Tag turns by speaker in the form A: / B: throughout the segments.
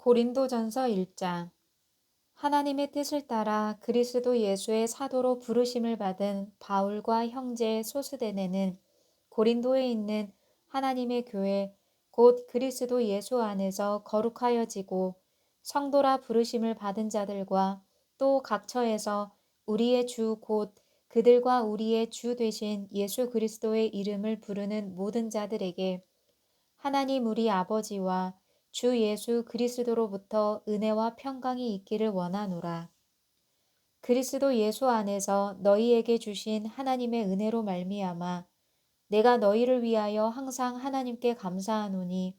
A: 고린도전서 1장. 하나님의 뜻을 따라 그리스도 예수의 사도로 부르심을 받은 바울과 형제 소스데네는 고린도에 있는 하나님의 교회 곧 그리스도 예수 안에서 거룩하여지고 성도라 부르심을 받은 자들과 또 각처에서 우리의 주 곧 그들과 우리의 주 되신 예수 그리스도의 이름을 부르는 모든 자들에게 하나님 우리 아버지와 주 예수 그리스도로부터 은혜와 평강이 있기를 원하노라. 그리스도 예수 안에서 너희에게 주신 하나님의 은혜로 말미암아 내가 너희를 위하여 항상 하나님께 감사하노니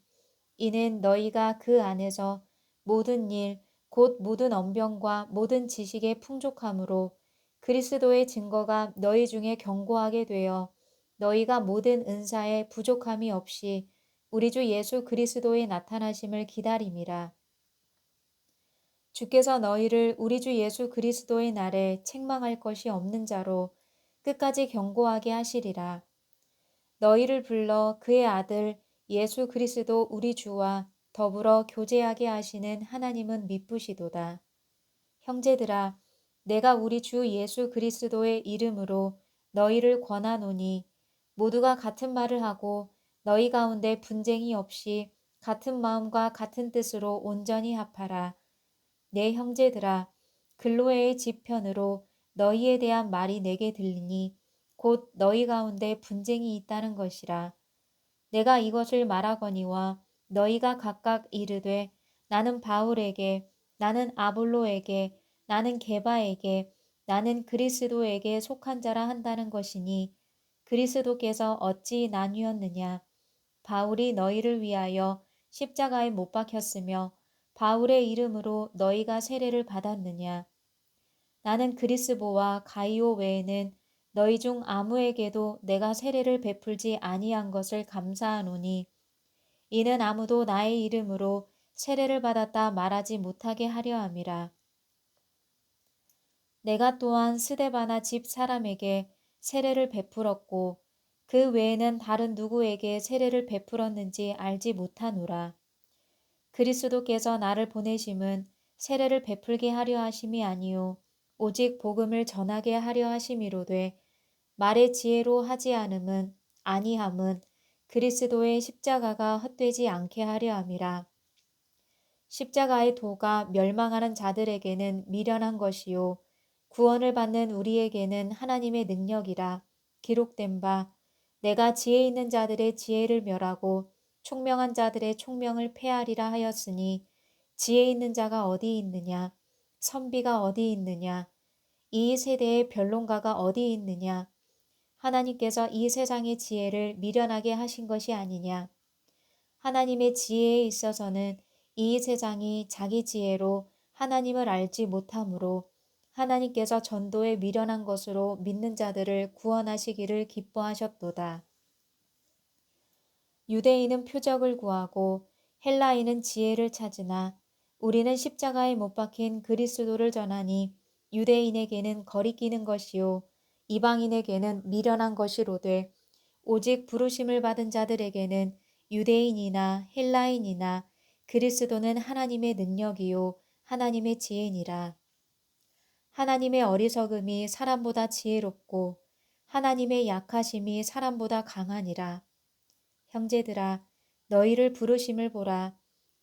A: 이는 너희가 그 안에서 모든 일, 곧 모든 언변과 모든 지식의 풍족함으로 그리스도의 증거가 너희 중에 견고하게 되어 너희가 모든 은사에 부족함이 없이 우리 주 예수 그리스도의 나타나심을 기다림이라. 주께서 너희를 우리 주 예수 그리스도의 날에 책망할 것이 없는 자로 끝까지 견고하게 하시리라. 너희를 불러 그의 아들 예수 그리스도 우리 주와 더불어 교제하게 하시는 하나님은 미쁘시도다. 형제들아, 내가 우리 주 예수 그리스도의 이름으로 너희를 권하노니 모두가 같은 말을 하고 너희 가운데 분쟁이 없이 같은 마음과 같은 뜻으로 온전히 합하라. 내 형제들아, 글로에의 지편으로 너희에 대한 말이 내게 들리니 곧 너희 가운데 분쟁이 있다는 것이라. 내가 이것을 말하거니와 너희가 각각 이르되 나는 바울에게, 나는 아볼로에게, 나는 게바에게, 나는 그리스도에게 속한 자라 한다는 것이니 그리스도께서 어찌 나뉘었느냐. 바울이 너희를 위하여 십자가에 못 박혔으며 바울의 이름으로 너희가 세례를 받았느냐. 나는 그리스보와 가이오 외에는 너희 중 아무에게도 내가 세례를 베풀지 아니한 것을 감사하노니 이는 아무도 나의 이름으로 세례를 받았다 말하지 못하게 하려 함이라. 내가 또한 스데바나 집 사람에게 세례를 베풀었고 그 외에는 다른 누구에게 세례를 베풀었는지 알지 못하노라. 그리스도께서 나를 보내심은 세례를 베풀게 하려 하심이 아니요 오직 복음을 전하게 하려 하심이로되 말의 지혜로 하지 않음은 아니함은 그리스도의 십자가가 헛되지 않게 하려 함이라. 십자가의 도가 멸망하는 자들에게는 미련한 것이요 구원을 받는 우리에게는 하나님의 능력이라. 기록된 바 내가 지혜 있는 자들의 지혜를 멸하고 총명한 자들의 총명을 패하리라 하였으니 지혜 있는 자가 어디 있느냐 선비가 어디 있느냐 이 세대의 변론가가 어디 있느냐 하나님께서 이 세상의 지혜를 미련하게 하신 것이 아니냐. 하나님의 지혜에 있어서는 이 세상이 자기 지혜로 하나님을 알지 못하므로 하나님께서 전도에 미련한 것으로 믿는 자들을 구원하시기를 기뻐하셨도다. 유대인은 표적을 구하고 헬라인은 지혜를 찾으나 우리는 십자가에 못 박힌 그리스도를 전하니 유대인에게는 거리끼는 것이요 이방인에게는 미련한 것이로되 오직 부르심을 받은 자들에게는 유대인이나 헬라인이나 그리스도는 하나님의 능력이요 하나님의 지혜니라. 하나님의 어리석음이 사람보다 지혜롭고 하나님의 약하심이 사람보다 강하니라. 형제들아 너희를 부르심을 보라.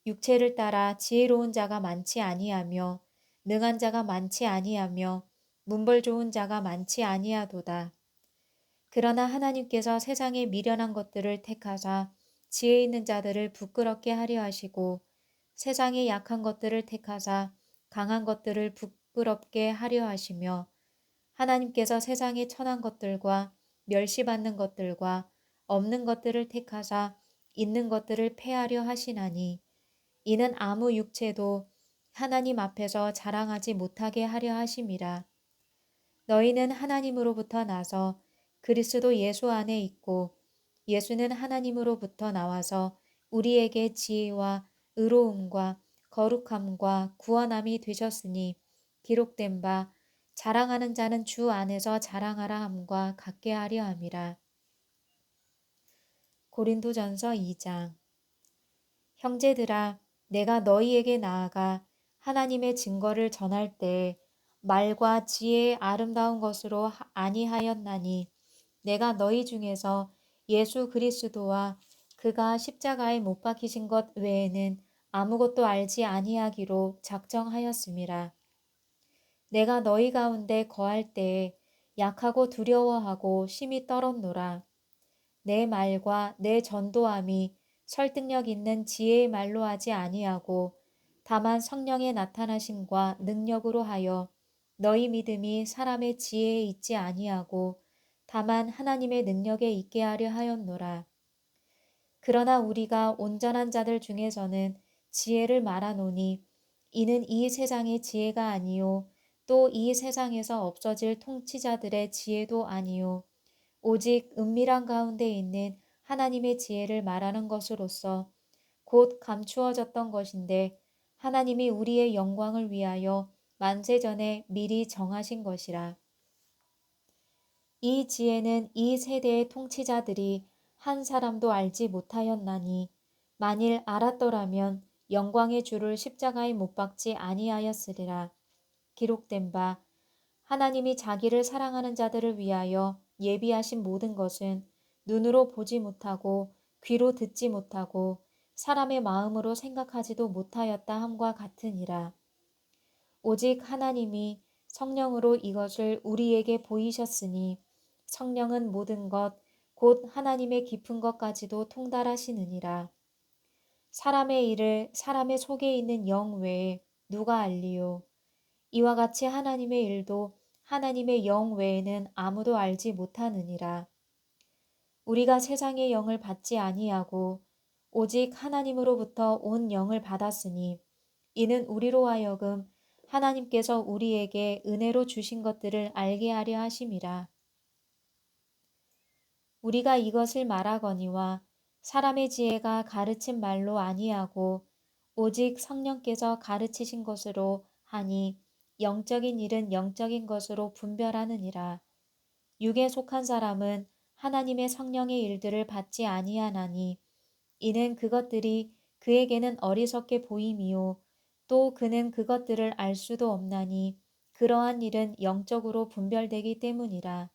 A: 육체를 따라 지혜로운 자가 많지 아니하며 능한 자가 많지 아니하며 문벌 좋은 자가 많지 아니하도다. 그러나 하나님께서 세상의 미련한 것들을 택하사 지혜 있는 자들을 부끄럽게 하려 하시고 세상의 약한 것들을 택하사 강한 것들을 부끄럽게 하려 하시며 하나님께서 세상의 천한 것들과 멸시받는 것들과 없는 것들을 택하사 있는 것들을 패하려 하시나니 이는 아무 육체도 하나님 앞에서 자랑하지 못하게 하려 하심이라. 너희는 하나님으로부터 나서 그리스도 예수 안에 있고 예수는 하나님으로부터 나와서 우리에게 지혜와 의로움과 거룩함과 구원함이 되셨으니 기록된 바 자랑하는 자는 주 안에서 자랑하라 함과 같게 하려 함이라. 고린도전서 2장. 형제들아 내가 너희에게 나아가 하나님의 증거를 전할 때 말과 지혜의 아름다운 것으로 아니하였나니 내가 너희 중에서 예수 그리스도와 그가 십자가에 못 박히신 것 외에는 아무것도 알지 아니하기로 작정하였음이라. 내가 너희 가운데 거할 때에 약하고 두려워하고 심히 떨었노라. 내 말과 내 전도함이 설득력 있는 지혜의 말로 하지 아니하고 다만 성령의 나타나심과 능력으로 하여 너희 믿음이 사람의 지혜에 있지 아니하고 다만 하나님의 능력에 있게 하려 하였노라. 그러나 우리가 온전한 자들 중에서는 지혜를 말하노니 이는 이 세상의 지혜가 아니요 또 이 세상에서 없어질 통치자들의 지혜도 아니요 오직 은밀한 가운데 있는 하나님의 지혜를 말하는 것으로서 곧 감추어졌던 것인데 하나님이 우리의 영광을 위하여 만세전에 미리 정하신 것이라. 이 지혜는 이 세대의 통치자들이 한 사람도 알지 못하였나니 만일 알았더라면 영광의 주를 십자가에 못 박지 아니하였으리라. 기록된 바 하나님이 자기를 사랑하는 자들을 위하여 예비하신 모든 것은 눈으로 보지 못하고 귀로 듣지 못하고 사람의 마음으로 생각하지도 못하였다 함과 같으니라. 오직 하나님이 성령으로 이것을 우리에게 보이셨으니 성령은 모든 것, 곧 하나님의 깊은 것까지도 통달하시느니라. 사람의 일을 사람의 속에 있는 영 외에 누가 알리요? 이와 같이 하나님의 일도 하나님의 영 외에는 아무도 알지 못하느니라. 우리가 세상의 영을 받지 아니하고 오직 하나님으로부터 온 영을 받았으니 이는 우리로 하여금 하나님께서 우리에게 은혜로 주신 것들을 알게 하려 하심이라. 우리가 이것을 말하거니와 사람의 지혜가 가르친 말로 아니하고 오직 성령께서 가르치신 것으로 하니 영적인 일은 영적인 것으로 분별하느니라. 육에 속한 사람은 하나님의 성령의 일들을 받지 아니하나니 이는 그것들이 그에게는 어리석게 보임이요 또 그는 그것들을 알 수도 없나니 그러한 일은 영적으로 분별되기 때문이라.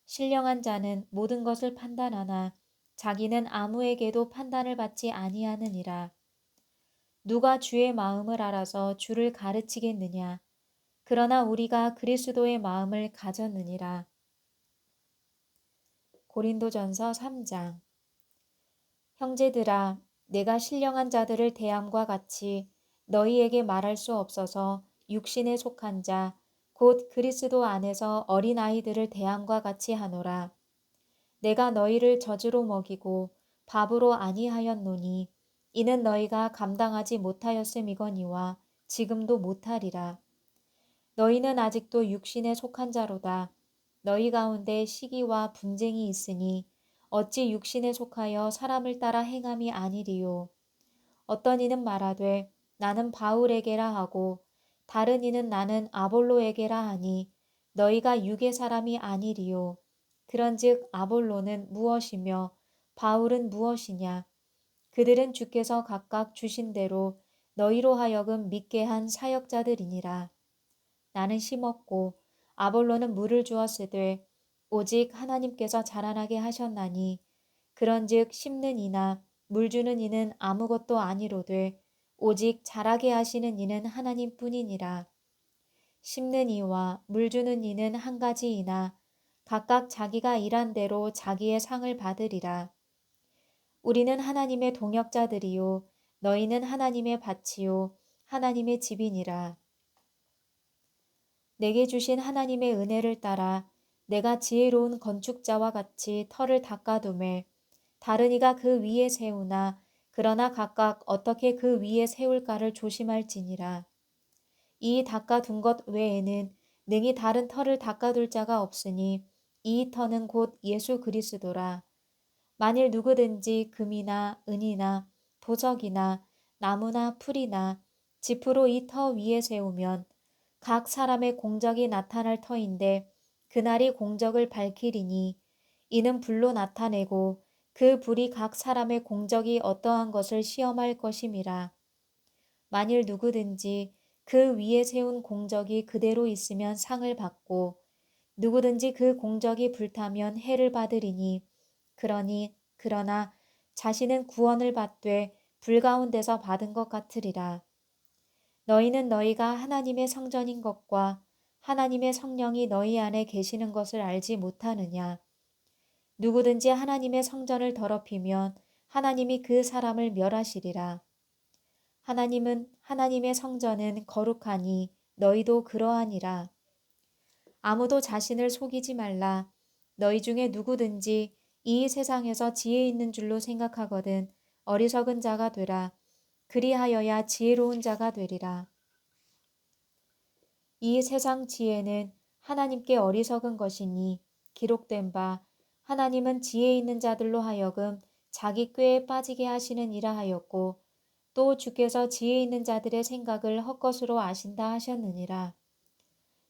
A: 신령한 자는 모든 것을 판단하나 자기는 아무에게도 판단을 받지 아니하느니라. 누가 주의 마음을 알아서 주를 가르치겠느냐? 그러나 우리가 그리스도의 마음을 가졌느니라. 고린도전서 3장. 형제들아, 내가 신령한 자들을 대함과 같이 너희에게 말할 수 없어서 육신에 속한 자, 곧 그리스도 안에서 어린아이들을 대함과 같이 하노라. 내가 너희를 젖으로 먹이고 밥으로 아니하였노니 이는 너희가 감당하지 못하였음이거니와 지금도 못하리라. 너희는 아직도 육신에 속한 자로다. 너희 가운데 시기와 분쟁이 있으니 어찌 육신에 속하여 사람을 따라 행함이 아니리요. 어떤 이는 말하되 나는 바울에게라 하고 다른 이는 나는 아볼로에게라 하니 너희가 육의 사람이 아니리요. 그런즉 아볼로는 무엇이며 바울은 무엇이냐? 그들은 주께서 각각 주신 대로 너희로 하여금 믿게 한 사역자들이니라. 나는 심었고 아볼로는 물을 주었으되 오직 하나님께서 자라나게 하셨나니 그런즉 심는 이나 물 주는 이는 아무것도 아니로되 오직 자라게 하시는 이는 하나님뿐이니라. 심는 이와 물 주는 이는 한 가지이나 각각 자기가 일한 대로 자기의 상을 받으리라. 우리는 하나님의 동역자들이요 너희는 하나님의 밭이요 하나님의 집이니라. 내게 주신 하나님의 은혜를 따라 내가 지혜로운 건축자와 같이 터를 닦아두매 다른 이가 그 위에 세우나 그러나 각각 어떻게 그 위에 세울까를 조심할지니라. 이 닦아둔 것 외에는 능히 다른 터를 닦아둘 자가 없으니 이 터는 곧 예수 그리스도라. 만일 누구든지 금이나 은이나 보석이나 나무나 풀이나 지프로 이 터 위에 세우면 각 사람의 공적이 나타날 터인데 그날이 공적을 밝히리니 이는 불로 나타내고 그 불이 각 사람의 공적이 어떠한 것을 시험할 것임이라. 만일 누구든지 그 위에 세운 공적이 그대로 있으면 상을 받고 누구든지 그 공적이 불타면 해를 받으리니 그러나 자신은 구원을 받되 불 가운데서 받은 것 같으리라. 너희는 너희가 하나님의 성전인 것과 하나님의 성령이 너희 안에 계시는 것을 알지 못하느냐. 누구든지 하나님의 성전을 더럽히면 하나님이 그 사람을 멸하시리라. 하나님의 성전은 거룩하니 너희도 그러하니라. 아무도 자신을 속이지 말라. 너희 중에 누구든지 이 세상에서 지혜 있는 줄로 생각하거든 어리석은 자가 되라. 그리하여야 지혜로운 자가 되리라. 이 세상 지혜는 하나님께 어리석은 것이니 기록된 바 하나님은 지혜 있는 자들로 하여금 자기 꾀에 빠지게 하시는 이라 하였고 또 주께서 지혜 있는 자들의 생각을 헛것으로 아신다 하셨느니라.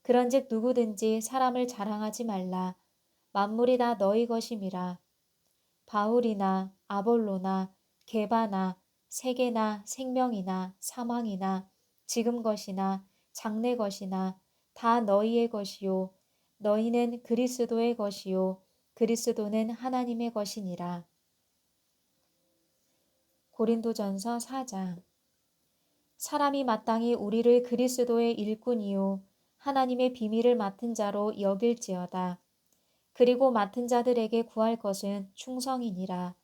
A: 그런즉 누구든지 사람을 자랑하지 말라. 만물이 다 너희 것임이라. 바울이나 아볼로나 게바나 세계나 생명이나 사망이나 지금 것이나 장래 것이나 다 너희의 것이요 너희는 그리스도의 것이요 그리스도는 하나님의 것이니라. 고린도전서 4장. 사람이 마땅히 우리를 그리스도의 일꾼이요 하나님의 비밀을 맡은 자로 여길지어다. 그리고 맡은 자들에게 구할 것은 충성이니라.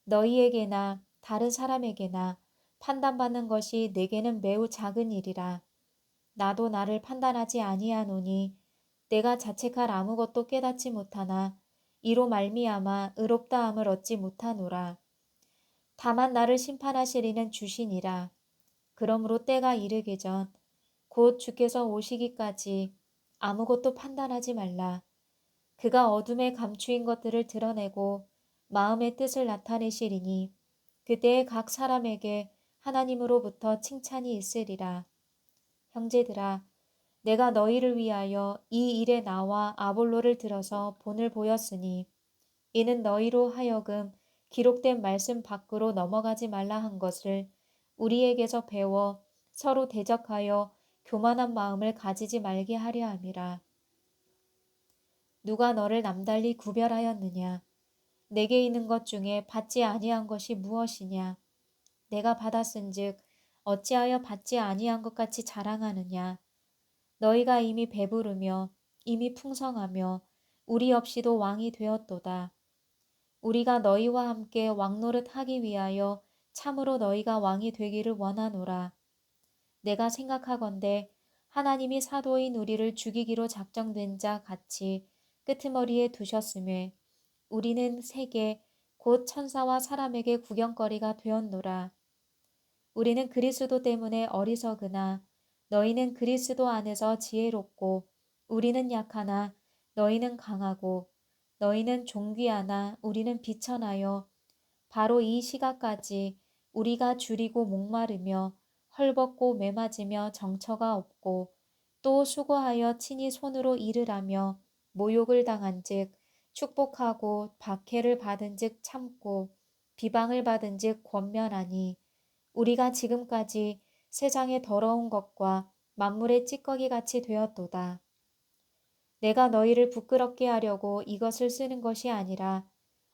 A: 너희에게나 다른 사람에게나 판단받는 것이 내게는 매우 작은 일이라. 나도 나를 판단하지 아니하노니 내가 자책할 아무것도 깨닫지 못하나 이로 말미암아 의롭다함을 얻지 못하노라. 다만 나를 심판하시리는 주시니라. 그러므로 때가 이르기 전 곧 주께서 오시기까지 아무것도 판단하지 말라. 그가 어둠에 감추인 것들을 드러내고 마음의 뜻을 나타내시리니 그때에 각 사람에게 하나님으로부터 칭찬이 있으리라. 형제들아, 내가 너희를 위하여 이 일에 나와 아볼로를 들어서 본을 보였으니 이는 너희로 하여금 기록된 말씀 밖으로 넘어가지 말라 한 것을 우리에게서 배워 서로 대적하여 교만한 마음을 가지지 말게 하려 함이라. 누가 너를 남달리 구별하였느냐? 내게 있는 것 중에 받지 아니한 것이 무엇이냐? 내가 받았은즉 어찌하여 받지 아니한 것 같이 자랑하느냐? 너희가 이미 배부르며 이미 풍성하며 우리 없이도 왕이 되었도다. 우리가 너희와 함께 왕노릇 하기 위하여 참으로 너희가 왕이 되기를 원하노라. 내가 생각하건대 하나님이 사도인 우리를 죽이기로 작정된 자 같이 끄트머리에 두셨음에 우리는 세계 곧 천사와 사람에게 구경거리가 되었노라. 우리는 그리스도 때문에 어리석으나 너희는 그리스도 안에서 지혜롭고 우리는 약하나 너희는 강하고 너희는 존귀하나 우리는 비천하여 바로 이 시각까지 우리가 줄이고 목마르며 헐벗고 매맞으며 정처가 없고 또 수고하여 친히 손으로 일을 하며 모욕을 당한즉 축복하고 박해를 받은즉 참고 비방을 받은즉 권면하니 우리가 지금까지 세상의 더러운 것과 만물의 찌꺼기 같이 되었도다. 내가 너희를 부끄럽게 하려고 이것을 쓰는 것이 아니라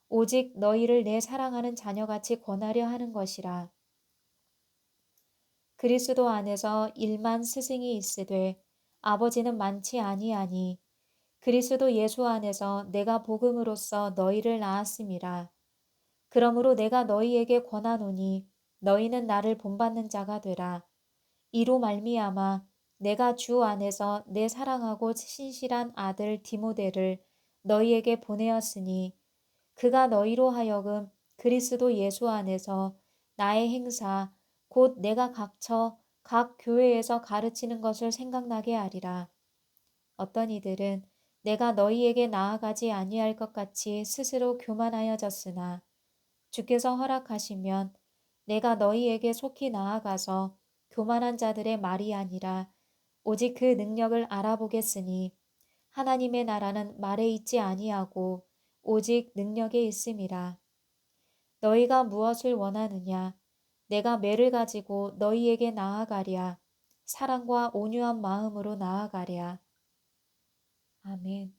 A: 오직 너희를 내 사랑하는 자녀같이 권하려 하는 것이라. 그리스도 안에서 일만 스승이 있으되 아버지는 많지 아니하니 그리스도 예수 안에서 내가 복음으로써 너희를 낳았음이라. 그러므로 내가 너희에게 권하노니 너희는 나를 본받는 자가 되라. 이로 말미암아 내가 주 안에서 내 사랑하고 신실한 아들 디모데를 너희에게 보내었으니 그가 너희로 하여금 그리스도 예수 안에서 나의 행사 곧 내가 각처 각 교회에서 가르치는 것을 생각나게 하리라. 어떤 이들은 내가 너희에게 나아가지 아니할 것 같이 스스로 교만하여졌으나 주께서 허락하시면 내가 너희에게 속히 나아가서 교만한 자들의 말이 아니라 오직 그 능력을 알아보겠으니 하나님의 나라는 말에 있지 아니하고 오직 능력에 있음이라. 너희가 무엇을 원하느냐? 내가 매를 가지고 너희에게 나아가랴. 사랑과 온유한 마음으로 나아가랴. 아멘.